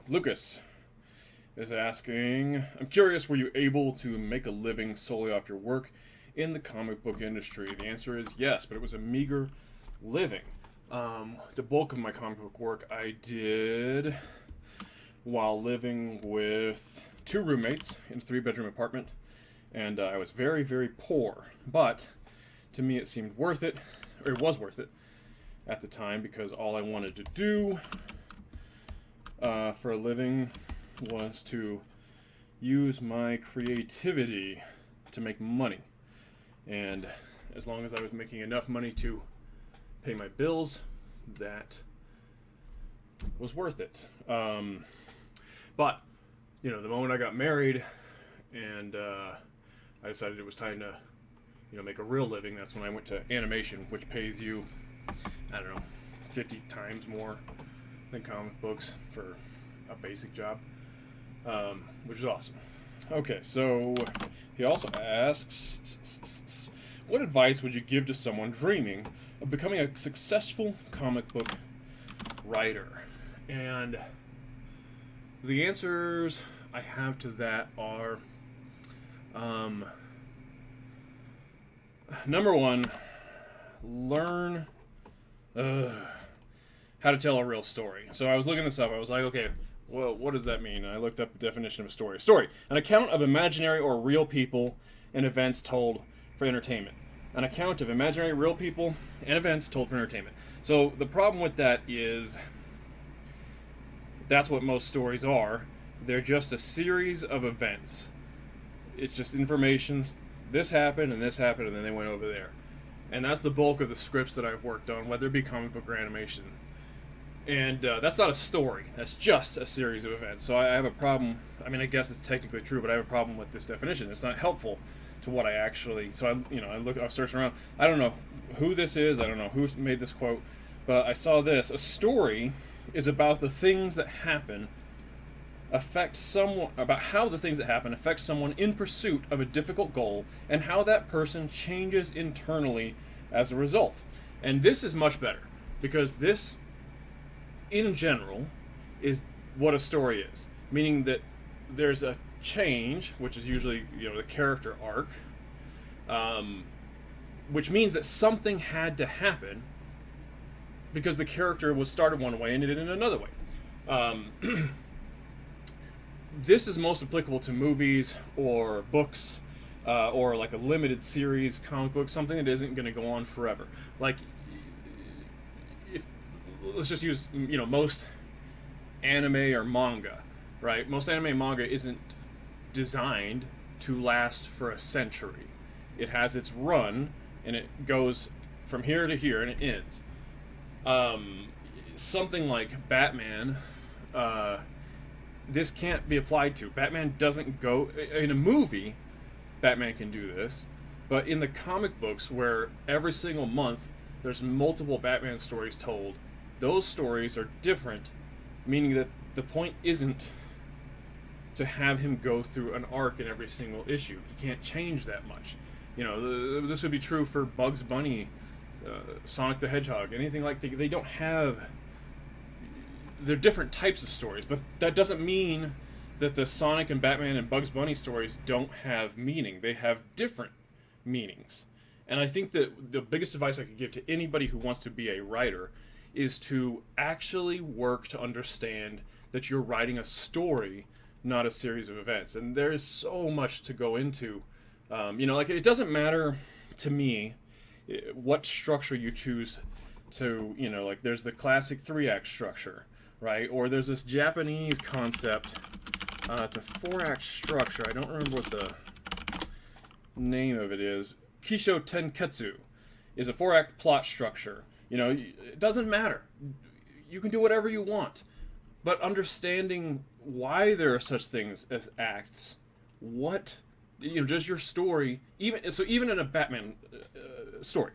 Lucas is asking, I'm curious, were you able to make a living solely off your work in the comic book industry? The answer is yes, but it was a meager living. The bulk of my comic book work I did while living with two roommates in a three-bedroom apartment, and I was very, very poor. But to me, it seemed worth it, or it was worth it at the time, because all I wanted to do for a living was to use my creativity to make money. And as long as I was making enough money to pay my bills, that was worth it. But, the moment I got married and I decided it was time to, make a real living, that's when I went to animation, which pays you, I don't know, 50 times more than comic books for a basic job, which is awesome. Okay, so he also asks, what advice would you give to someone dreaming of becoming a successful comic book writer? And the answers I have to that are, number one, learn how to tell a real story. So I was looking this up. I was like, okay, well, what does that mean? And I looked up the definition of a story. Story, an account of imaginary or real people and events told for entertainment. An account of imaginary real people and events told for entertainment. So the problem with that is that's what most stories are. They're just a series of events. It's just information. This happened and this happened and then they went over there. And that's the bulk of the scripts that I've worked on, whether it be comic book or animation. And that's not a story. That's just a series of events. So I have a problem. I mean, I guess it's technically true, but I have a problem with this definition. It's not helpful to what I actually. So I was searching around. I don't know who this is. I don't know who made this quote, but I saw this. A story is about the things that happen affect someone, about how the things that happen affect someone in pursuit of a difficult goal, and how that person changes internally as a result. And this is much better, because this in general is what a story is, meaning that there's a change, which is usually the character arc, which means that something had to happen because the character was started one way and ended in another way. This is most applicable to movies or books, or like a limited series comic book, something that isn't going to go on forever. Like, if let's just use most anime or manga, right? Most anime and manga isn't designed to last for a century. It has its run and it goes from here to here and it ends. Something like Batman, this can't be applied to. Batman doesn't go in a movie. Batman can do this, but in the comic books, where every single month there's multiple Batman stories told, those stories are different, meaning that the point isn't to have him go through an arc in every single issue. He can't change that much. This would be true for Bugs Bunny, Sonic the Hedgehog, anything like that. They don't have. They're different types of stories, but that doesn't mean that the Sonic and Batman and Bugs Bunny stories don't have meaning. They have different meanings. And I think that the biggest advice I could give to anybody who wants to be a writer is to actually work to understand that you're writing a story, not a series of events. And there is so much to go into. It doesn't matter to me what structure you choose to, there's the classic 3-act structure, right? Or there's this Japanese concept. It's a 4-act structure. I don't remember what the name of it is. Kisho Tenketsu is a 4-act plot structure. It doesn't matter. You can do whatever you want. But understanding why there are such things as acts, does your story, even in a Batman story,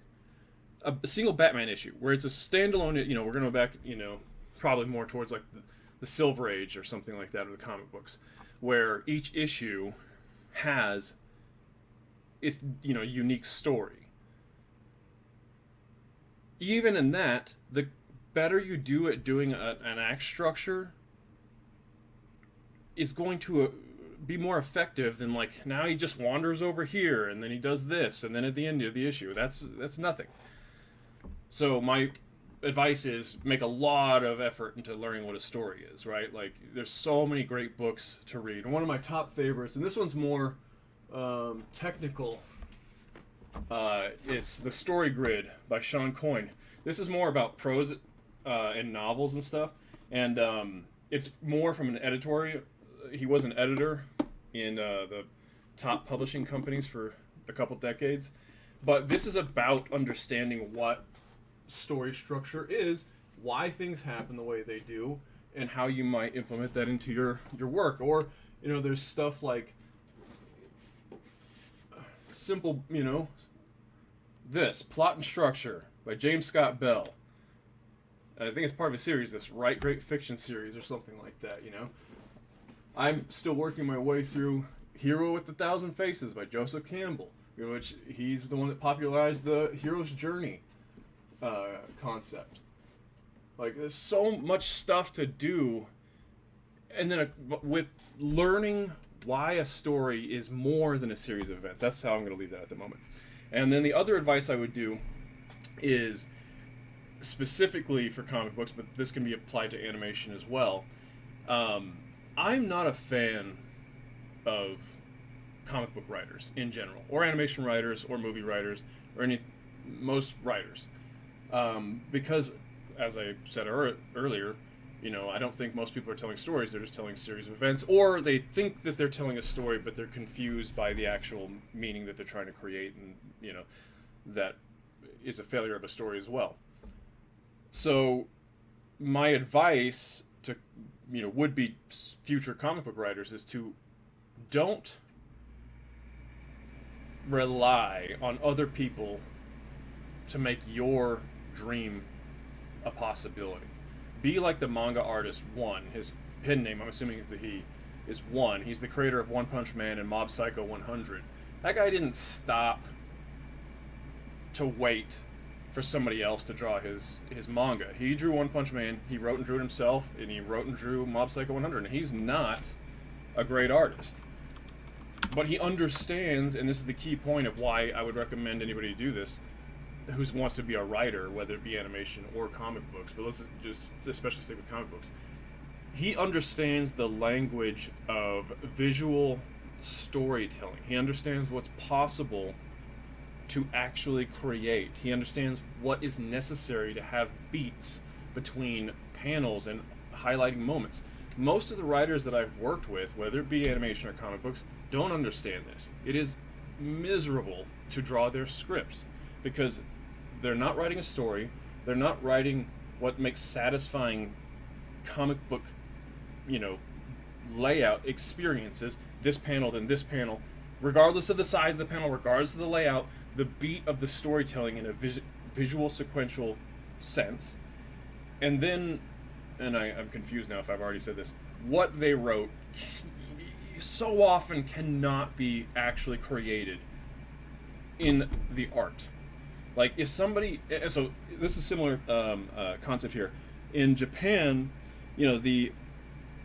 a single Batman issue, where it's a standalone, we're going to go back, probably more towards like the Silver Age or something like that, or the comic books, where each issue has its unique story. Even in that, the better you do at doing an act structure, is going to be more effective than like now he just wanders over here and then he does this and then at the end of the issue that's nothing. So my advice is make a lot of effort into learning what a story is, right? Like there's so many great books to read. And one of my top favorites, and this one's more technical, it's The Story Grid by Sean Coyne. This is more about prose and novels and stuff, and it's more from an editorial. He was an editor in the top publishing companies for a couple decades, but this is about understanding what story structure is, why things happen the way they do, and how you might implement that into your work. Or there's stuff like simple, this Plot and Structure by James Scott Bell. I think it's part of a series, this Write Great Fiction series or something like that. I'm still working my way through Hero with a Thousand Faces by Joseph Campbell, which he's the one that popularized the hero's journey concept. Like there's so much stuff to do, and then with learning why a story is more than a series of events. That's how I'm going to leave that at the moment. And then the other advice I would do is specifically for comic books, but this can be applied to animation as well. I'm not a fan of comic book writers in general, or animation writers, or movie writers, or most writers, because, as I said earlier, I don't think most people are telling stories. They're just telling a series of events, or they think that they're telling a story, but they're confused by the actual meaning that they're trying to create, and that is a failure of a story as well. So, my advice to would-be future comic book writers is to don't rely on other people to make your dream a possibility. Be like the manga artist One. His pen name, I'm assuming it's a he, is One. He's the creator of One Punch Man and Mob Psycho 100. That guy didn't stop to wait for somebody else to draw his manga. He drew One Punch Man, he wrote and drew it himself, and he wrote and drew Mob Psycho 100. And he's not a great artist. But he understands, and this is the key point of why I would recommend anybody do this, who wants to be a writer, whether it be animation or comic books, but let's just especially stick with comic books. He understands the language of visual storytelling. He understands what's possible to actually create. He understands what is necessary to have beats between panels and highlighting moments. Most of the writers that I've worked with, whether it be animation or comic books, don't understand this. It is miserable to draw their scripts because they're not writing a story. They're not writing what makes satisfying comic book, layout experiences. This panel, then this panel, regardless of the size of the panel, regardless of the layout, the beat of the storytelling in a visual sequential sense. And then, and I'm confused now if I've already said this, what they wrote so often cannot be actually created in the art. Like if somebody, so this is a similar concept here. In Japan, the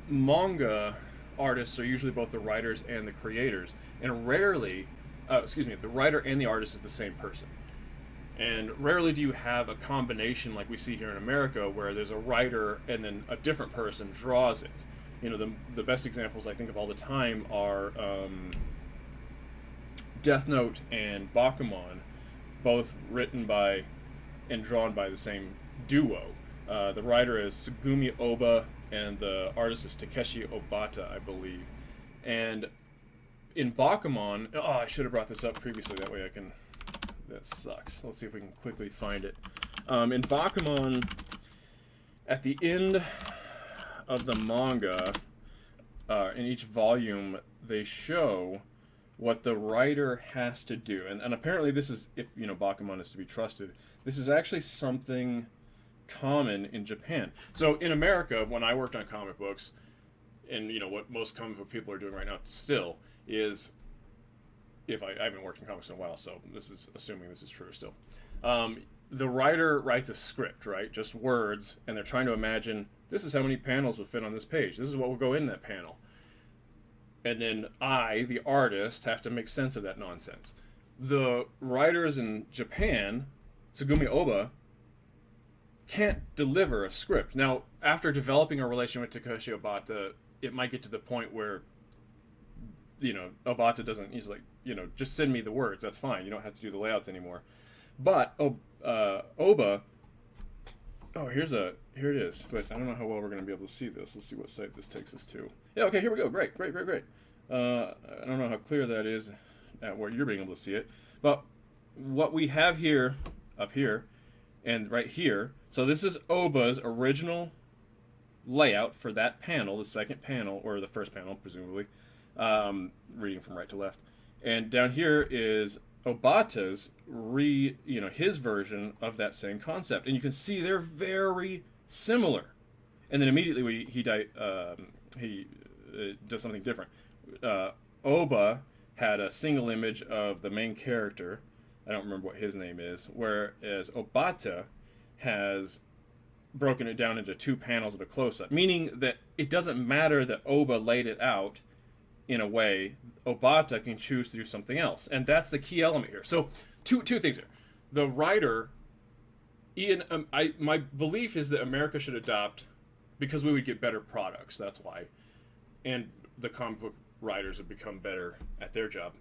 manga artists are usually both the writers and the creators, and rarely, the writer and the artist is the same person. And rarely do you have a combination like we see here in America where there's a writer and then a different person draws it. The best examples I think of all the time are Death Note and Bakuman, both written by and drawn by the same duo. The writer is Tsugumi Oba and the artist is Takeshi Obata, I believe. And in Bakuman, I should have brought this up previously, that way I can, that sucks. Let's see if we can quickly find it. In Bakuman, at the end of the manga, in each volume, they show what the writer has to do. And apparently this is, if Bakuman is to be trusted, this is actually something common in Japan. So in America, when I worked on comic books, and what most comic book people are doing right now still is, if I haven't worked in comics in a while, so this is assuming this is true still. The writer writes a script, right? Just words, and they're trying to imagine, this is how many panels would fit on this page. This is what will go in that panel. and then I, the artist, have to make sense of that nonsense. The writers in Japan, Tsugumi Oba, can't deliver a script. Now, after developing a relation with Takeshi Obata, it might get to the point where, Obata doesn't, he's like, just send me the words, that's fine. You don't have to do the layouts anymore. But Oba, here it is. But I don't know how well we're going to be able to see this. Let's see what site this takes us to. Yeah, okay, here we go. Great. I don't know how clear that is at where you're being able to see it. But what we have here, up here, and right here, so this is Oba's original layout for that panel, the second panel, or the first panel, presumably, reading from right to left. And down here is Obata's his version of that same concept, and you can see they're very similar. And then immediately he does something different. Oba had a single image of the main character. I don't remember what his name is. Whereas Obata has broken it down into 2 panels of a close-up, meaning that it doesn't matter that Oba laid it out in a way. Obata can choose to do something else, and that's the key element here. So two things here. The writer, Ian, my belief is that America should adopt, because we would get better products, that's why, and the comic book writers have become better at their job,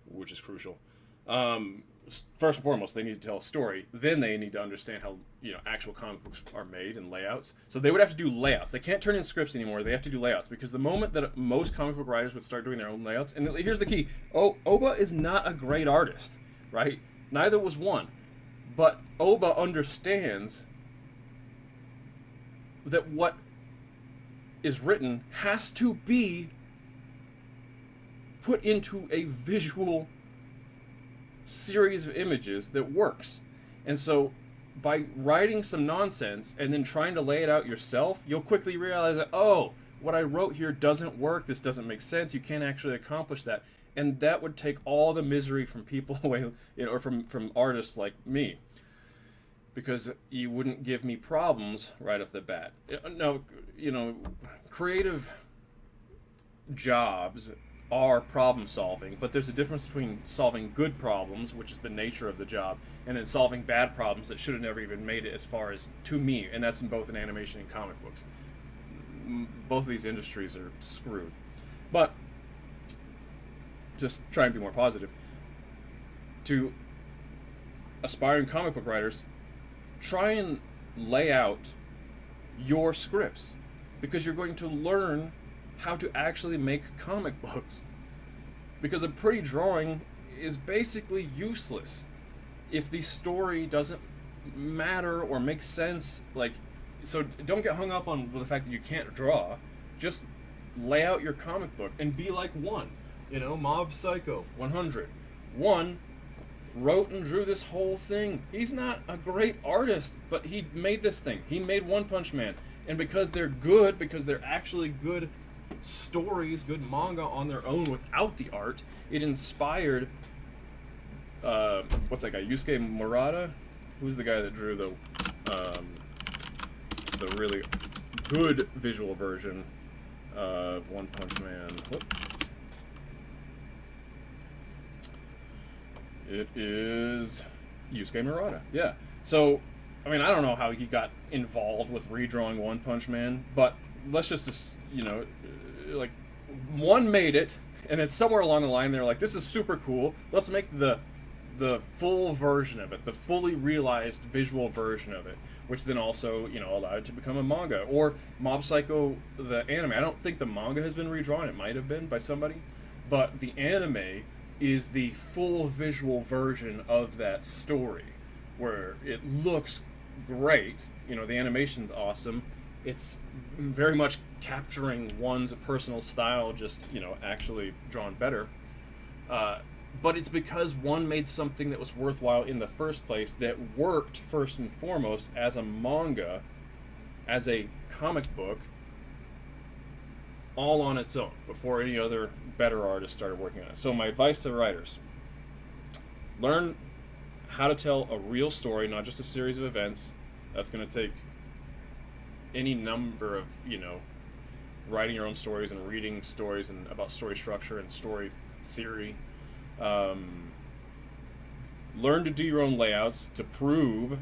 which is crucial. First and foremost, they need to tell a story. Then they need to understand how actual comic books are made and layouts. So they would have to do layouts. They can't turn in scripts anymore. They have to do layouts, because the moment that most comic book writers would start doing their own layouts, and here's the key: Oba is not a great artist, right? Neither was one, but Oba understands that what is written has to be put into a visual series of images that works. And so by writing some nonsense and then trying to lay it out yourself, you'll quickly realize that, what I wrote here doesn't work, this doesn't make sense, you can't actually accomplish that. And that would take all the misery from people away, or from artists like me, because you wouldn't give me problems right off the bat. No, creative jobs are problem solving, but there's a difference between solving good problems, which is the nature of the job, and then solving bad problems that should have never even made it, as far as to me, and that's in both in animation and comic books. Both of these industries are screwed. But just try and be more positive. To aspiring comic book writers, try and lay out your scripts, because you're going to learn how to actually make comic books. Because a pretty drawing is basically useless if the story doesn't matter or make sense. So don't get hung up on the fact that you can't draw. Just lay out your comic book and be like One. Mob Psycho 100. One wrote and drew this whole thing. He's not a great artist, but he made this thing. He made One Punch Man. And because they're good, because they're actually good stories, good manga on their own without the art, it inspired what's that guy, Yusuke Murata? Who's the guy that drew the really good visual version of One Punch Man? Whoop. It is Yusuke Murata. Yeah. So, I don't know how he got involved with redrawing One Punch Man, but let's just, One made it, and it's somewhere along the line they're like, this is super cool, let's make the full version of it, the fully realized visual version of it, which then also, allowed it to become a manga. Or Mob Psycho, the anime. I don't think the manga has been redrawn, it might have been by somebody, but the anime is the full visual version of that story, where it looks great, the animation's awesome, it's very much capturing one's personal style, just actually drawn better, but it's because One made something that was worthwhile in the first place, that worked first and foremost as a manga, as a comic book, all on its own, before any other better artists started working on it. So my advice to writers: learn how to tell a real story, not just a series of events. That's going to take any number of writing your own stories and reading stories and about story structure and story theory. Um, Learn to do your own layouts to prove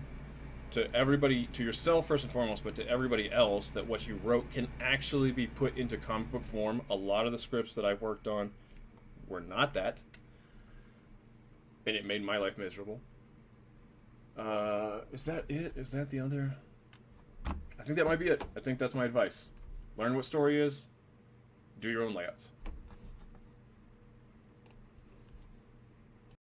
to everybody, to yourself first and foremost, but to everybody else, that what you wrote can actually be put into comic book form. A lot of the scripts that I've worked on were not that, and it made my life miserable. Is that it? Is that the other? I think that might be it. I think that's my advice. Learn what story is. Do your own layouts.